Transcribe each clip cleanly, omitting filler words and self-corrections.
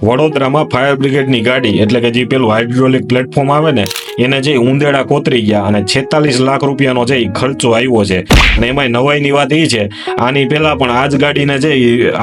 વડોદરામાં ફાયર બ્રિગેડની ગાડી એટલે કે જે પેલું હાઇડ્રોલિક પ્લેટફોર્મ આવે ને એને જે ઊંદેડા કોતરી ગયા અને 46 લાખ રૂપિયાનો જે ખર્ચો આવ્યો છે. અને એમાં નવાઈની વાત એ છે, આની પહેલા પણ આ જ ગાડીને જે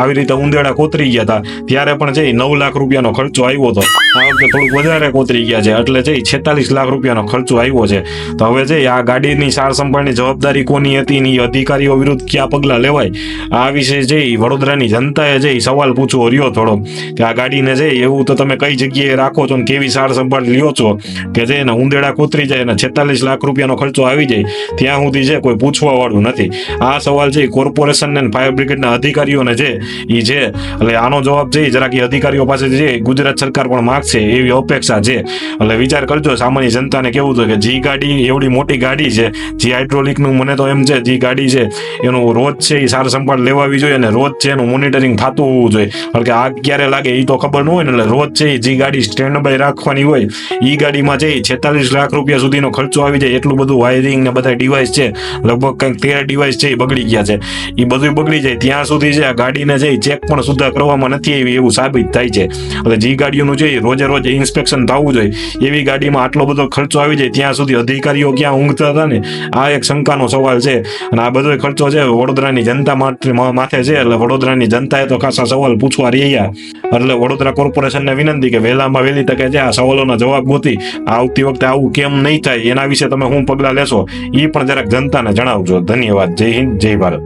આવી રીતે ઊંદેડા કોતરી ગયા હતા ત્યારે પણ જે 9 લાખ રૂપિયાનો ખર્ચો આવ્યો હતો. આ વખતે થોડુંક વધારે કોતરી ગયા છે એટલે જે 46 લાખ રૂપિયાનો ખર્ચો આવ્યો છે. તો હવે જે આ ગાડીની સાર સંભાળની જવાબદારી કોની હતી ને અધિકારીઓ વિરુદ્ધ કયા પગલાં લેવાય આ વિશે જે વડોદરાની જનતાએ જે સવાલ પૂછવો રહ્યો થોડો કે આ ગાડીને જે એવું તો તમે કઈ જગ્યાએ રાખો છો ને કેવી સાર સંભાળ લ્યો છો કે જે એને ઊંદેડા કોતરી જાય અને 46 લાખ રૂપિયાનો ખર્ચો આવી જાય ત્યાં સુધી જે કોઈ પૂછવા વાળું નથી. આ સવાલ છે કોર્પોરેશન અને ફાયર બ્રિગેડના અધિકારીઓને છે એ છે એટલે આનો જવાબ છે જરાક અધિકારીઓ પાસે જે ગુજરાત સરકાર પણ માગશે એવી અપેક્ષા છે. એટલે વિચાર કરજો સામાન્ય જનતાને કેવું છે કે જે ગાડી એવડી મોટી ગાડી છે જે હાઇડ્રોલિકનું મને તો એમ છે જે ગાડી છે એનું રોજ છે એ સાર સંભાળ લેવાવી જોઈએ અને રોજ છે એનું મોનિટરિંગ થતું હોવું જોઈએ. કારણ કે આગ ક્યારે લાગે એ તો ખબર ન હોય ને એટલે રોજ છે જે ગાડી સ્ટેન્ડ બાય રાખવાની હોય એ ગાડીમાં છે 46 લાખ રૂપિયા સુધીનો ખર્ચો આવી જાય. એટલું બધું વાયરિંગ ને બધા ડિવાઇસ છે લગભગ કંઈક 13 ડિવાઇસ છે એ બગડી ગયા છે. એ બધું બગડી જાય ત્યાં સુધી છે આ ગાડીને છે ચેક પણ સુદ્ધા કરવામાં નથી આવી એવું સાબિત થાય છે. એટલે જે ગાડીઓનું છે રોજે રોજ ઇન્સ્પેક્શન થવું જોઈએ એવી ગાડીમાં આટલો બધો ખર્ચો આવી જાય ત્યાં સુધી અધિકારીઓ ક્યાં ઊંઘતા હતા ને આ એક શંકાનો સવાલ છે. અને આ બધો ખર્ચો છે વડોદરાની જનતા માથે છે એટલે વડોદરાની જનતાએ તો ખાસા સવાલ પૂછવા રહ્યા. એટલે વડોદરા કોર્પોરેશનને વિનંતી કે વહેલામાં વહેલી તકે છે આ સવાલોના જવાબ ગોતી આવતી વખતે આવું કેમ નહીં થાય એના વિશે તમે શું પગલાં લેશો એ પણ જરાક જનતાને જણાવજો. ધન્યવાદ. જય હિન્દ, જય ભારત.